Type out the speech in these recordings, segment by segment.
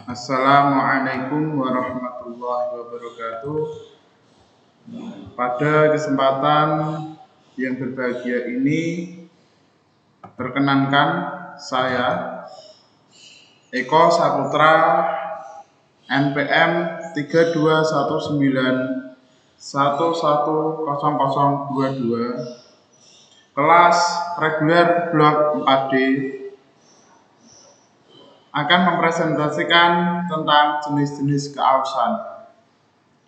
Assalamualaikum warahmatullahi wabarakatuh. Pada kesempatan yang berbahagia ini, perkenankan saya Eko Saputra NPM 3219110022 kelas reguler blok 4D akan mempresentasikan tentang jenis-jenis keausan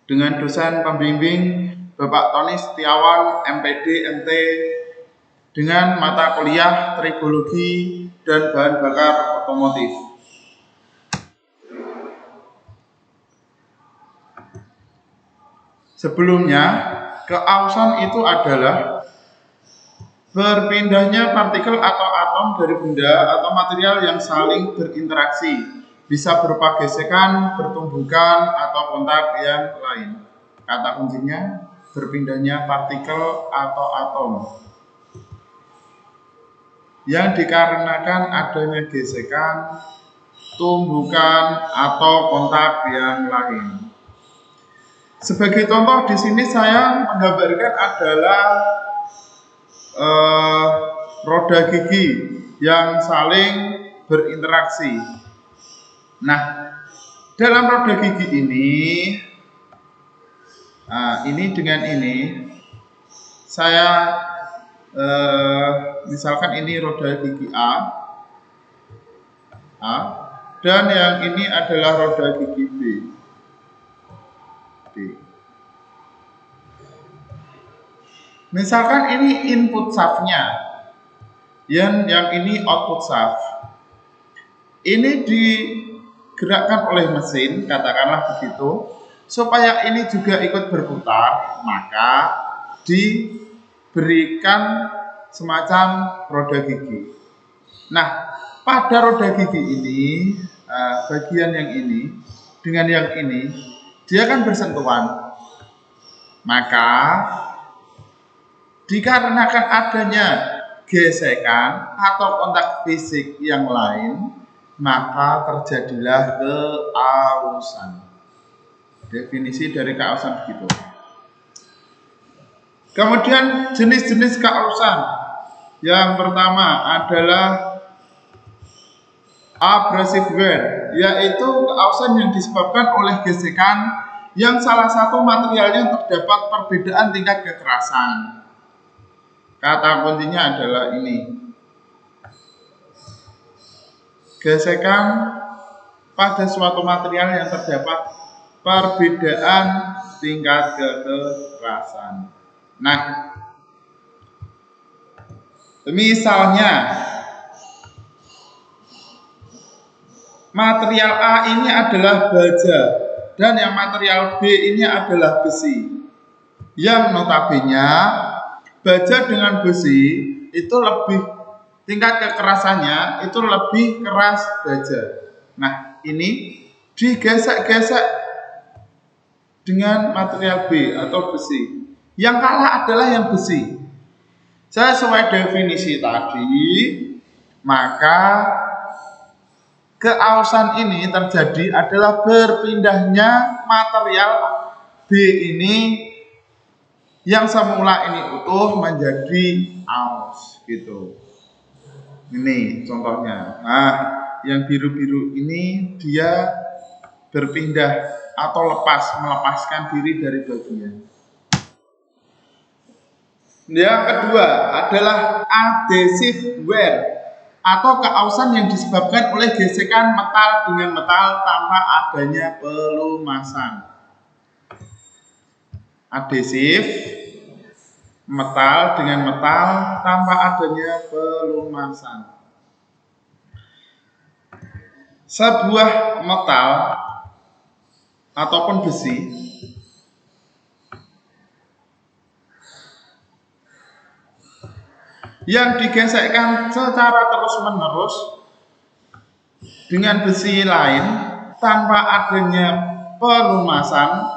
dengan dosen pembimbing Bapak Tony Setiawan MPD MT dengan mata kuliah tribologi dan bahan bakar otomotif. Sebelumnya, keausan itu adalah berpindahnya partikel atau atom dari benda atau material yang saling berinteraksi, bisa berupa gesekan, pertumbukan, atau kontak yang lain. Kata kuncinya, berpindahnya partikel atau atom yang dikarenakan adanya gesekan, tumbukan, atau kontak yang lain. Sebagai contoh di sini saya menggambarkan adalah roda gigi yang saling berinteraksi. Nah, dalam roda gigi ini dengan ini, saya misalkan ini roda gigi A, dan yang ini adalah roda gigi B. Misalkan ini input shaft-nya, yang ini output shaft. Ini digerakkan oleh mesin, katakanlah begitu, supaya ini juga ikut berputar, maka diberikan semacam roda gigi. Nah, pada roda gigi ini, bagian yang ini dengan yang ini, dia kan bersentuhan. Maka dikarenakan adanya gesekan atau kontak fisik yang lain, maka terjadilah keausan. Definisi dari keausan begitu. Kemudian jenis-jenis keausan. Yang pertama adalah abrasive wear, yaitu keausan yang disebabkan oleh gesekan yang salah satu materialnya terdapat perbedaan tingkat kekerasan. Kata kuncinya adalah ini. Gesekan pada suatu material yang terdapat perbedaan tingkat kekerasan. Nah, misalnya material A ini adalah baja dan yang material B ini adalah besi. Yang notabene baja dengan besi itu lebih tingkat kekerasannya itu lebih keras baja. Nah, ini digesek-gesek dengan material B atau besi. Yang kalah adalah yang besi. Sesuai definisi tadi, maka keausan ini terjadi adalah berpindahnya material B ini yang semula ini utuh menjadi aus gitu. Ini contohnya. Nah, yang biru-biru ini dia berpindah atau melepaskan diri dari bagian. Yang kedua adalah adhesive wear atau keausan yang disebabkan oleh gesekan metal dengan metal tanpa adanya pelumasan. Adhesif metal dengan metal tanpa adanya pelumasan. Sebuah metal ataupun besi yang digesekkan secara terus-menerus dengan besi lain tanpa adanya pelumasan,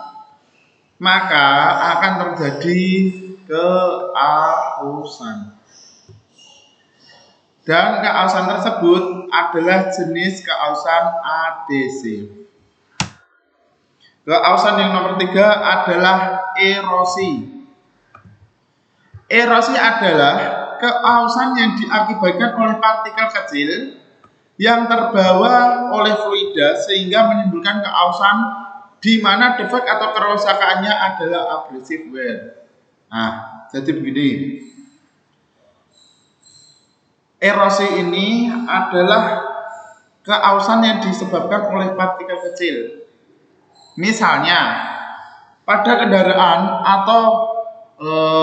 maka akan terjadi keausan. Dan keausan tersebut adalah jenis keausan adhesif. Keausan yang nomor 3 adalah erosi. Erosi adalah keausan yang diakibatkan oleh partikel kecil yang terbawa oleh fluida sehingga menimbulkan keausan di mana defek atau kerusakannya adalah abrasive wear. Nah, jadi begini. Erosi ini adalah keausan yang disebabkan oleh partikel kecil. Misalnya, pada kendaraan atau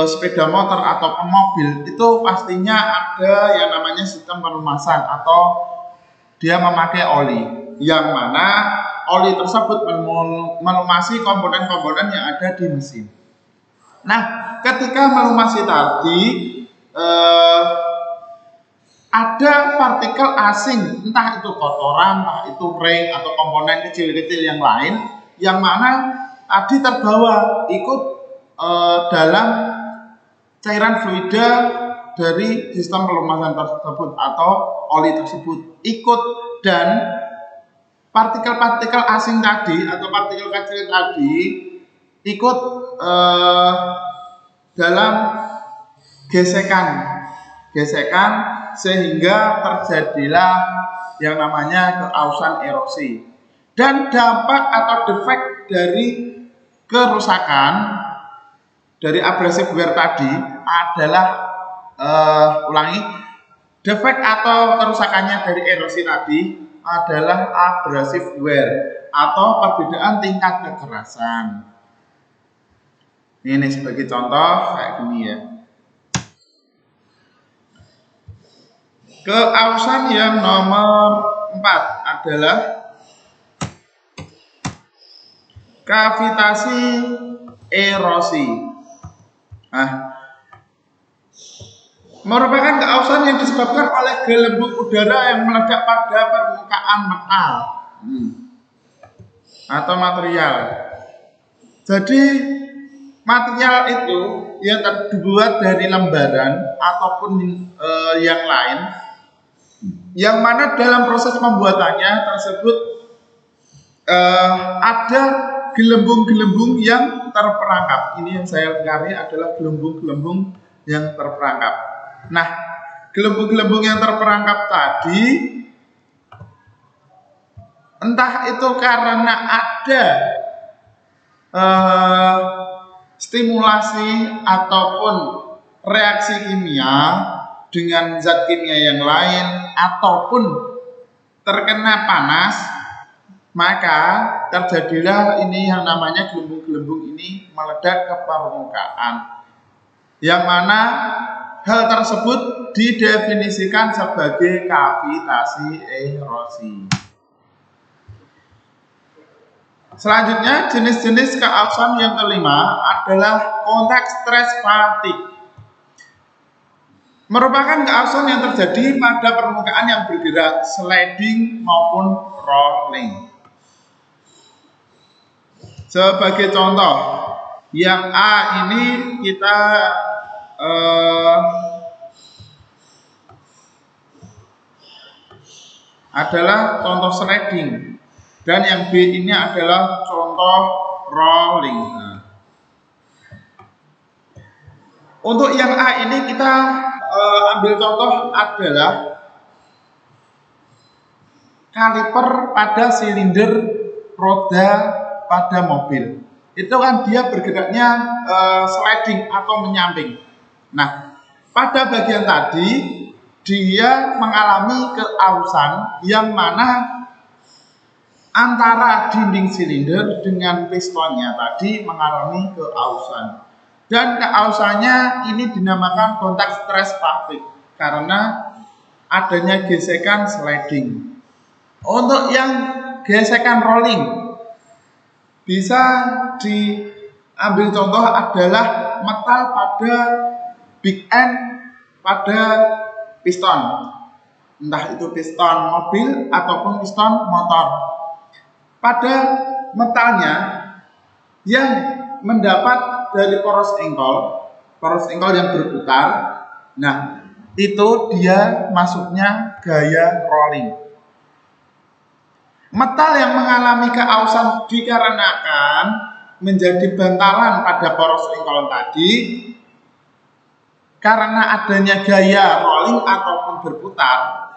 sepeda motor atau mobil itu pastinya ada yang namanya sistem pelumasan atau dia memakai oli, yang mana oli tersebut melumasi komponen-komponen yang ada di mesin. Nah, ketika melumasi tadi ada partikel asing, entah itu kotoran, entah itu ring atau komponen kecil-kecil yang lain, yang mana tadi terbawa ikut dalam cairan fluida dari sistem pelumasan tersebut atau oli tersebut ikut, dan partikel-partikel asing tadi atau partikel kecil tadi ikut dalam gesekan sehingga terjadilah yang namanya keausan erosi. Dan dampak atau defek dari kerusakan dari abrasive wear tadi adalah defek atau kerusakannya dari erosi tadi adalah abrasive wear atau perbedaan tingkat kekerasan. Ini sebagai contoh kayak gini ya. Keausan yang nomor 4 adalah kavitasi erosi. Nah, merupakan keausan yang disebabkan oleh gelembung udara yang meledak pada permukaan metal atau material. Jadi material itu yang terbuat dari lembaran ataupun yang lain, yang mana dalam proses pembuatannya tersebut ada gelembung-gelembung yang terperangkap. Ini yang saya cari adalah gelembung-gelembung yang terperangkap. Nah, gelembung-gelembung yang terperangkap tadi entah itu karena ada stimulasi ataupun reaksi kimia dengan zat kimia yang lain ataupun terkena panas, maka terjadilah ini yang namanya gelembung-gelembung ini meledak ke permukaan, yang mana hal tersebut didefinisikan sebagai kavitasi erosi. Selanjutnya, jenis-jenis keausan yang kelima adalah kontak stress fatigue. Merupakan keausan yang terjadi pada permukaan yang bergerak, sliding maupun rolling. Sebagai contoh, yang A ini kita adalah contoh sliding, dan yang B ini adalah contoh rolling. Untuk yang A ini kita ambil contoh adalah kaliper pada silinder roda pada mobil. Itu kan dia bergeraknya sliding atau menyamping. Nah, pada bagian tadi dia mengalami keausan yang mana antara dinding silinder dengan pistonnya tadi mengalami keausan. Dan keausannya ini dinamakan kontak stress fatigue karena adanya gesekan sliding. Untuk yang gesekan rolling bisa diambil contoh adalah metal pada big end pada piston, entah itu piston mobil ataupun piston motor. Pada metalnya yang mendapat dari poros engkol yang berputar, nah itu dia masuknya gaya rolling. Metal yang mengalami keausan dikarenakan menjadi bantalan pada poros lingkaran tadi karena adanya gaya rolling ataupun berputar,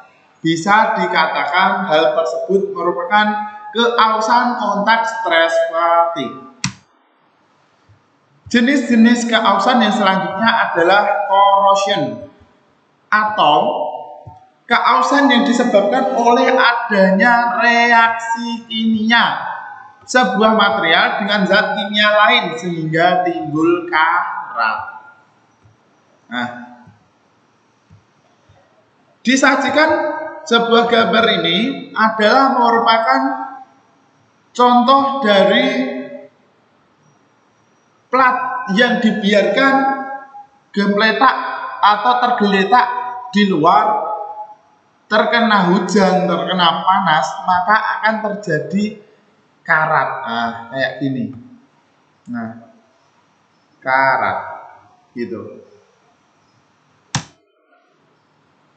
bisa dikatakan hal tersebut merupakan keausan kontak stress fatigue. Jenis-jenis keausan yang selanjutnya adalah corrosion atau keausan yang disebabkan oleh adanya reaksi kimia sebuah material dengan zat kimia lain sehingga timbul karat. Nah, disajikan sebuah gambar ini adalah merupakan contoh dari plat yang dibiarkan gempletak atau tergeletak di luar, terkena hujan, terkena panas, maka akan terjadi karat. Nah, kayak gini. Nah, karat gitu.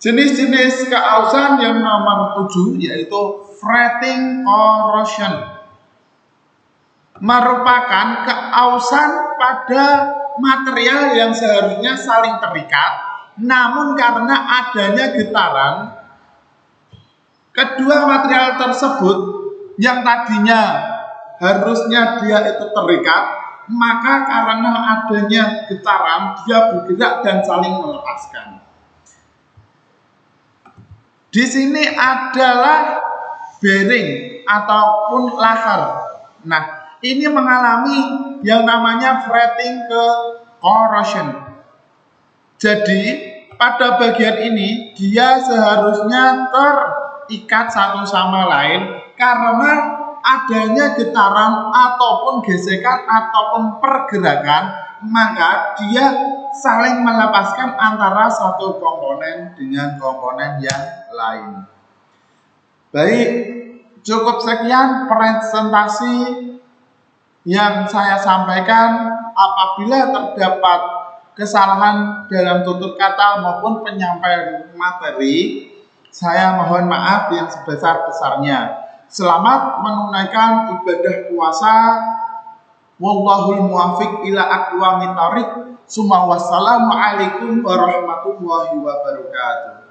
Jenis-jenis keausan yang nomor 7 yaitu fretting corrosion. Merupakan keausan pada material yang seharusnya saling terikat, namun karena adanya getaran, kedua material tersebut yang tadinya harusnya dia itu terikat, maka karena adanya getaran dia bergerak dan saling melepaskan. Di sini adalah bearing ataupun lahar. Nah, ini mengalami yang namanya fretting corrosion. Jadi, pada bagian ini dia seharusnya terikat satu sama lain karena adanya getaran ataupun gesekan ataupun pergerakan, maka dia saling melepaskan antara satu komponen dengan komponen yang lain. Baik, cukup sekian presentasi yang saya sampaikan. Apabila terdapat kesalahan dalam tutur kata maupun penyampaian materi, saya mohon maaf yang sebesar-besarnya. Selamat menunaikan ibadah puasa. Wallahul muwaffiq ila aqwamit thoriq. Wassalamualaikum warahmatullahi wabarakatuh.